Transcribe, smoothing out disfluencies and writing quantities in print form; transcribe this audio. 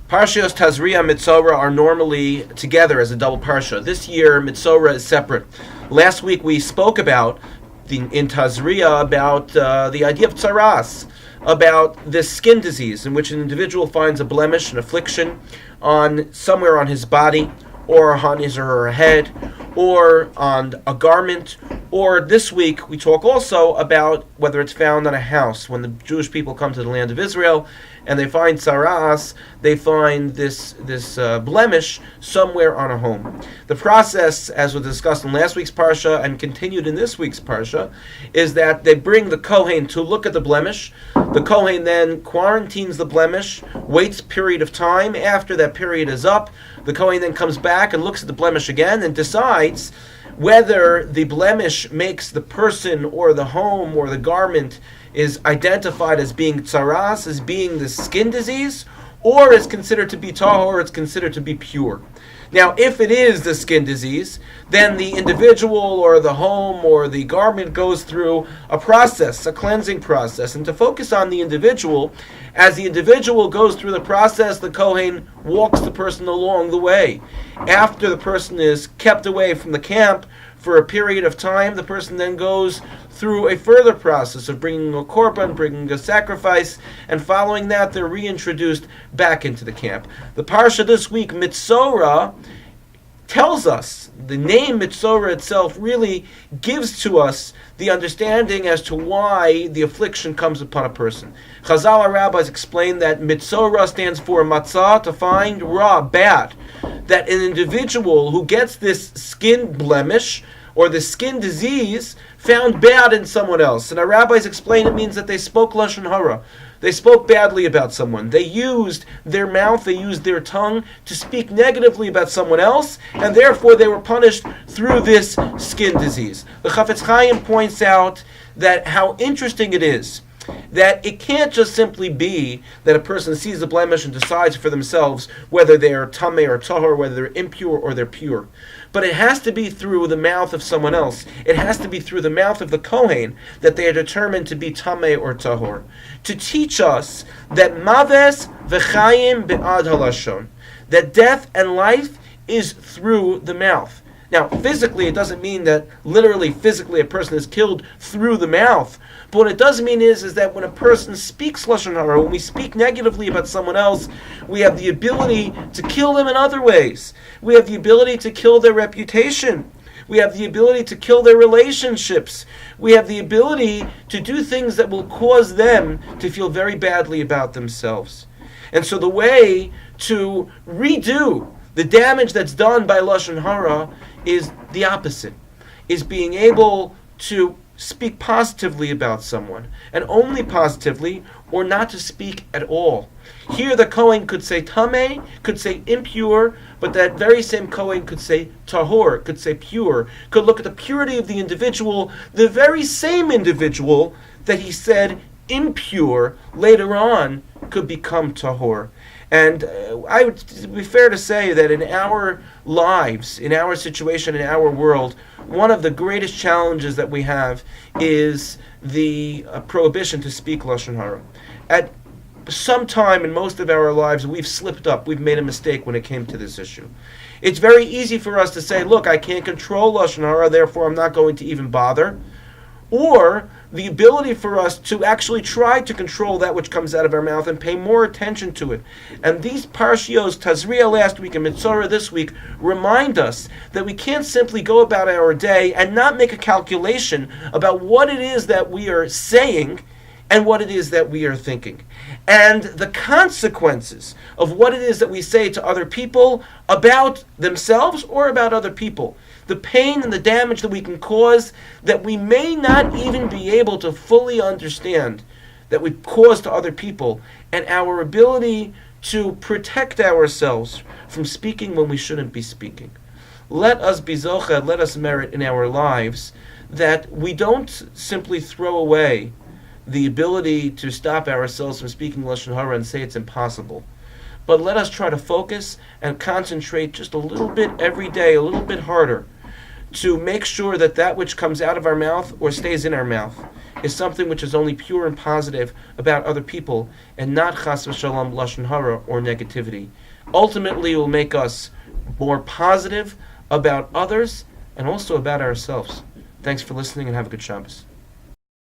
Parshas Tazria and Metzora are normally together as a double parsha. This year, Metzora is separate. Last week we spoke about in Tazria about the idea of tsaras, about this skin disease in which an individual finds a blemish, an affliction on somewhere on his body, or on his or her head, or on a garment. Or this week we talk also about whether it's found on a house. When the Jewish people come to the land of Israel and they find tsaras, they find this blemish somewhere on a home. The process, as was discussed in last week's parsha and continued in this week's parsha, is that they bring the Kohen to look at the blemish. The Kohen then quarantines the blemish, waits a period of time. After that period is up, the Kohen then comes back and looks at the blemish again and decides whether the blemish makes the person or the home or the garment is identified as being tsaras, as being the skin disease, or is considered to be tahor, or it's considered to be pure. Now, if it is the skin disease, then the individual or the home or the garment goes through a process, a cleansing process. And to focus on the individual, as the individual goes through the process, the Kohen walks the person along the way. After the person is kept away from the camp for a period of time, the person then goes through a further process of bringing a korban, bringing a sacrifice, and following that, they're reintroduced back into the camp. The parsha this week, Metzora, tells us, the name Metzora itself really gives to us the understanding as to why the affliction comes upon a person. Chazal, our rabbis, explain that Metzora stands for matzah, to find, ra, bad. That an individual who gets this skin blemish or the skin disease found bad in someone else. And our rabbis explain it means that they spoke lashon hara. They spoke badly about someone. They used their mouth, they used their tongue to speak negatively about someone else, and therefore they were punished through this skin disease. The Chafetz Chaim points out that how interesting it is that it can't just simply be that a person sees a blemish and decides for themselves whether they are tameh or tahor, whether they're impure or they're pure. But it has to be through the mouth of someone else. It has to be through the mouth of the Kohen that they are determined to be tameh or tahor. To teach us that maves v'chayim be'ad halashon, that death and life is through the mouth. Now, physically, it doesn't mean that literally, physically, a person is killed through the mouth. But what it does mean is that when a person speaks lashon hara, when we speak negatively about someone else, we have the ability to kill them in other ways. We have the ability to kill their reputation. We have the ability to kill their relationships. We have the ability to do things that will cause them to feel very badly about themselves. And so the way to redo the damage that's done by lashon hara is the opposite, is being able to speak positively about someone, and only positively, or not to speak at all. Here the Kohen could say tameh, could say impure, but that very same Kohen could say tahor, could say pure, could look at the purity of the individual, the very same individual that he said impure later on could become tahor. And I would be fair to say that in our lives, in our situation, in our world, one of the greatest challenges that we have is the prohibition to speak lashon hara. At some time in most of our lives, we've slipped up, we've made a mistake when it came to this issue. It's very easy for us to say, look, I can't control lashon hara, therefore I'm not going to even bother. Or the ability for us to actually try to control that which comes out of our mouth and pay more attention to it. And these parshios, Tazria last week and Metzora this week, remind us that we can't simply go about our day and not make a calculation about what it is that we are saying and what it is that we are thinking. And the consequences of what it is that we say to other people about themselves or about other people. The pain and the damage that we can cause that we may not even be able to fully understand that we cause to other people, and our ability to protect ourselves from speaking when we shouldn't be speaking. Let us be zocheh, let us merit in our lives that we don't simply throw away the ability to stop ourselves from speaking lashon hara and say it's impossible. But let us try to focus and concentrate just a little bit every day, a little bit harder, to make sure that that which comes out of our mouth or stays in our mouth is something which is only pure and positive about other people, and not chas v'shalom lashon hara or negativity. Ultimately, it will make us more positive about others and also about ourselves. Thanks for listening and have a good Shabbos.